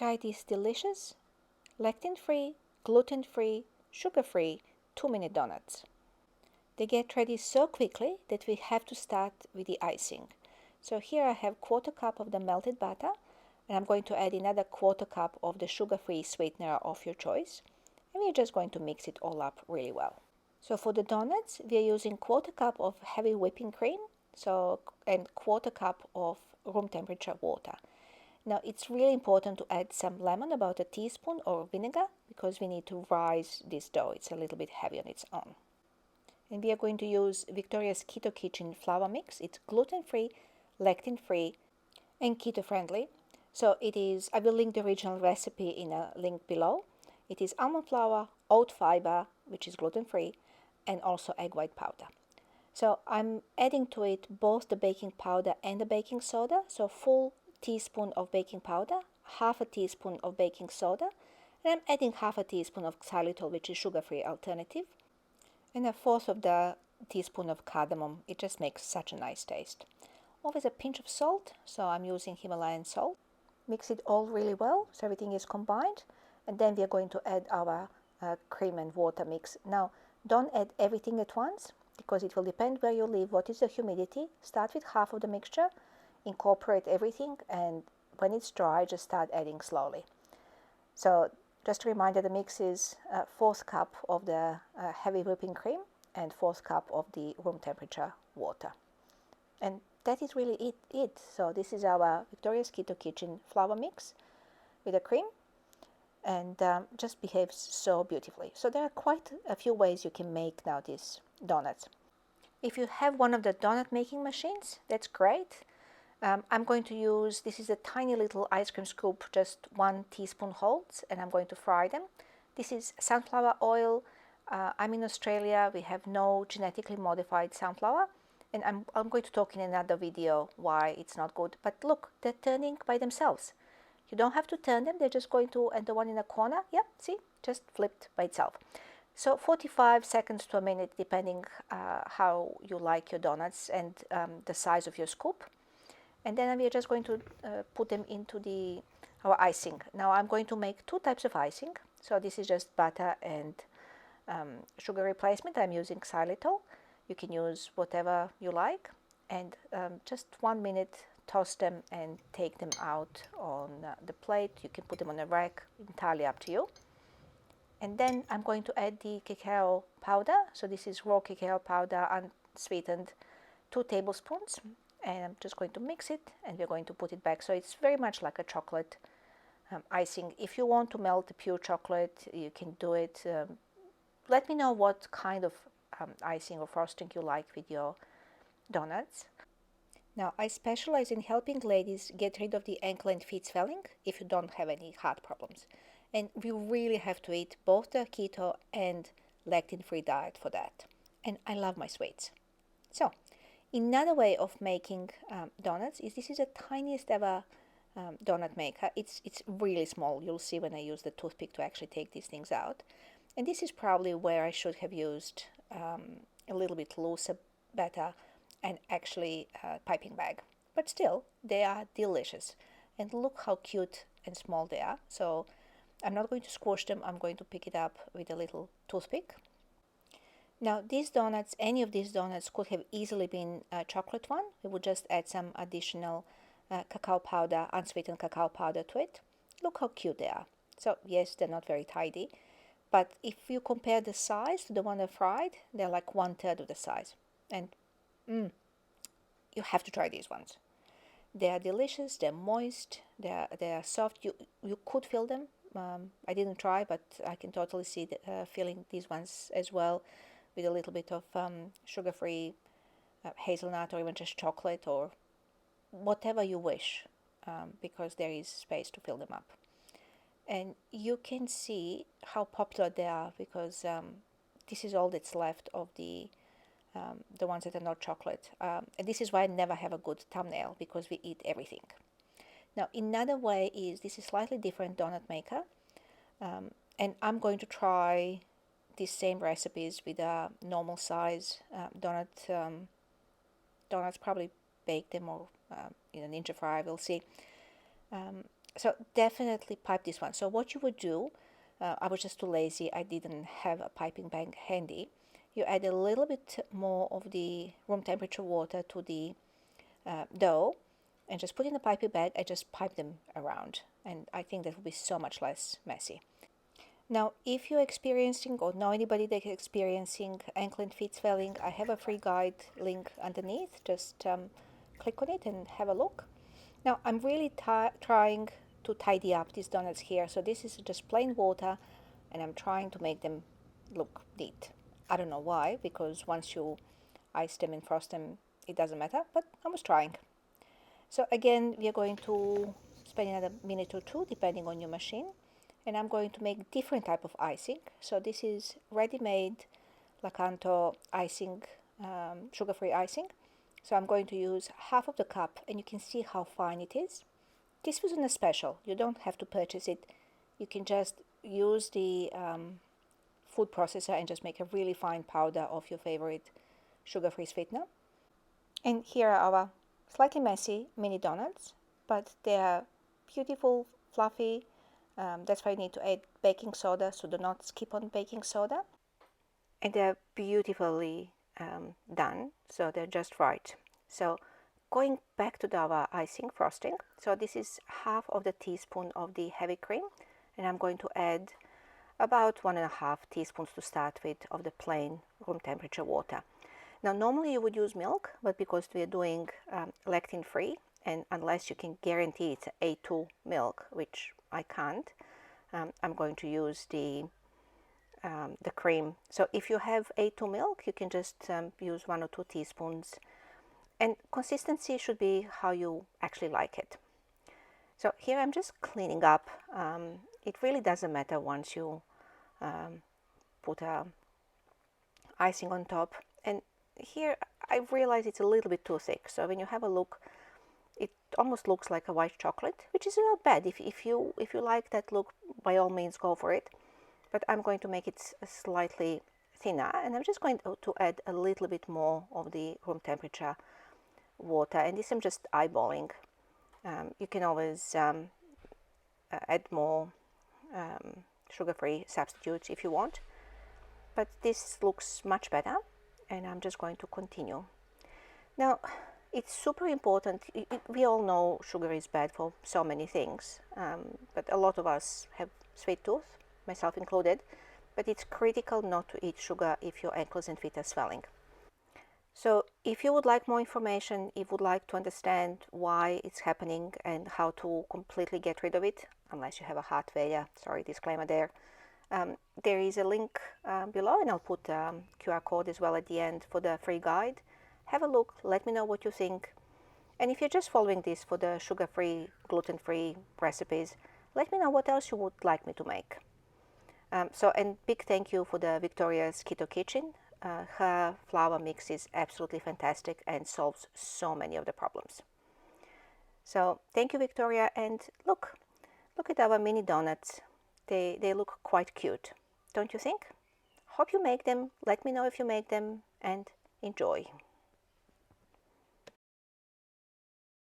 Try these delicious, lectin-free, gluten-free, sugar-free 2-minute donuts. They get ready so quickly that we have to start with the icing. So here I have 1/4 cup of the melted butter, and I'm going to add another 1/4 cup of the sugar-free sweetener of your choice, and we're just going to mix it all up really well. So for the donuts, we're using 1/4 cup of heavy whipping cream, and 1/4 cup of room temperature water. Now it's really important to add some lemon, about a teaspoon, or vinegar, because we need to rise this dough. It's a little bit heavy on its own. And we are going to use Victoria's Keto Kitchen flour mix. It's gluten-free, lectin-free, and keto-friendly. So it is, I will link the original recipe in a link below. It is almond flour, oat fiber, which is gluten-free, and also egg white powder. So I'm adding to it both the baking powder and the baking soda. So full teaspoon of baking powder, 1/2 teaspoon of baking soda, and I'm adding 1/2 teaspoon of xylitol, which is sugar-free alternative, and 1/4 of the teaspoon of cardamom. It just makes such a nice taste. Always a pinch of salt, so I'm using Himalayan salt. Mix it all really well so everything is combined, and then we are going to add our cream and water mix. Now, don't add everything at once because it will depend where you live, what is the humidity. Start with 1/2 of the mixture, incorporate everything, and when it's dry, just start adding slowly. So just a reminder, the mix is 1/4 cup of the heavy whipping cream and 1/4 cup of the room temperature water. And that is really it. So this is our Victoria's Keto Kitchen flour mix with the cream, and just behaves so beautifully. So there are quite a few ways you can make now these donuts. If you have one of the donut making machines, that's great. I'm going to use, this is a tiny little ice cream scoop, just 1 teaspoon holds, and I'm going to fry them. This is sunflower oil. I'm in Australia. We have no genetically modified sunflower, and I'm going to talk in another video why it's not good. But look, they're turning by themselves. You don't have to turn them. They're just going to, and the one in the corner, yeah, see, just flipped by itself. So 45 seconds to a minute, depending how you like your donuts and the size of your scoop. And then we are just going to put them into our icing. Now I'm going to make 2 types of icing. So this is just butter and sugar replacement. I'm using xylitol. You can use whatever you like. And just 1 minute, toss them and take them out on the plate. You can put them on a rack, entirely up to you. And then I'm going to add the cacao powder. So this is raw cacao powder, unsweetened, 2 tablespoons. And I'm just going to mix it, and we're going to put it back. So it's very much like a chocolate icing. If you want to melt the pure chocolate, you can do it. Let me know what kind of icing or frosting you like with your donuts. Now, I specialize in helping ladies get rid of the ankle and feet swelling if you don't have any heart problems. And we really have to eat both the keto and lectin-free diet for that. And I love my sweets. So, another way of making donuts is, this is the tiniest ever donut maker. It's really small. You'll see when I use the toothpick to actually take these things out. And this is probably where I should have used a little bit looser batter and actually piping bag. But still, they are delicious. And look how cute and small they are. So I'm not going to squash them. I'm going to pick it up with a little toothpick. Now these donuts, any of these donuts could have easily been a chocolate one. We would just add some additional cacao powder, unsweetened cacao powder to it. Look how cute they are. So yes, they're not very tidy, but if you compare the size to the one I fried, they're like 1/3 of the size. And you have to try these ones. They are delicious, they're moist, they are soft. You could feel them. I didn't try, but I can totally see feeling these ones as well, with a little bit of sugar-free hazelnut, or even just chocolate, or whatever you wish, because there is space to fill them up. And you can see how popular they are, because this is all that's left of the ones that are not chocolate. And this is why I never have a good thumbnail, because we eat everything. Now, another way is, this is slightly different donut maker, and I'm going to try these same recipes with a normal size donuts. Probably bake them or in a ninja fryer, we'll see. So definitely pipe this one. So what you would do, I was just too lazy, I didn't have a piping bag handy. You add a little bit more of the room temperature water to the dough and just put in the piping bag and just pipe them around. And I think that will be so much less messy. Now, if you're experiencing or know anybody that's experiencing ankle and feet swelling, I have a free guide link underneath. Just click on it and have a look. Now, I'm really trying to tidy up these donuts here. So this is just plain water, and I'm trying to make them look neat. I don't know why, because once you ice them and frost them, it doesn't matter, but I was trying. So again, we are going to spend another minute or two, depending on your machine. And I'm going to make different type of icing. So this is ready-made Lakanto icing, sugar-free icing. So I'm going to use half of the cup, and you can see how fine it is. This was on a special. You don't have to purchase it. You can just use the food processor and just make a really fine powder of your favorite sugar-free sweetener. And here are our slightly messy mini donuts, but they are beautiful, fluffy. That's why you need to add baking soda, so do not skip on baking soda. And they're beautifully done, so they're just right. So going back to our icing frosting, so this is half of the teaspoon of the heavy cream, and I'm going to add about 1.5 teaspoons to start with of the plain room temperature water. Now normally you would use milk, but because we're doing lectin-free, and unless you can guarantee it's A2 milk, which I can't, I'm going to use the cream. So if you have A2 milk, you can just use 1 or 2 teaspoons, and consistency should be how you actually like it. So here I'm just cleaning up. It really doesn't matter once you put icing on top. And here I realize it's a little bit too thick. So when you have a look, it almost looks like a white chocolate, which is not bad. If you like that look, by all means go for it. But I'm going to make it slightly thinner, and I'm just going to add a little bit more of the room temperature water, and this I'm just eyeballing. You can always add more sugar-free substitutes if you want, but this looks much better, and I'm just going to continue. Now, it's super important. We all know sugar is bad for so many things, but a lot of us have sweet tooth, myself included, but it's critical not to eat sugar if your ankles and feet are swelling. So if you would like more information, if you would like to understand why it's happening and how to completely get rid of it, unless you have a heart failure, sorry, disclaimer there, there is a link below, and I'll put a QR code as well at the end for the free guide. Have a look, let me know what you think. And if you're just following this for the sugar-free, gluten-free recipes, let me know what else you would like me to make. And big thank you for the Victoria's Keto Kitchen. Her flour mix is absolutely fantastic and solves so many of the problems. So thank you, Victoria, and look at our mini donuts. They look quite cute, don't you think? Hope you make them. Let me know if you make them, and enjoy.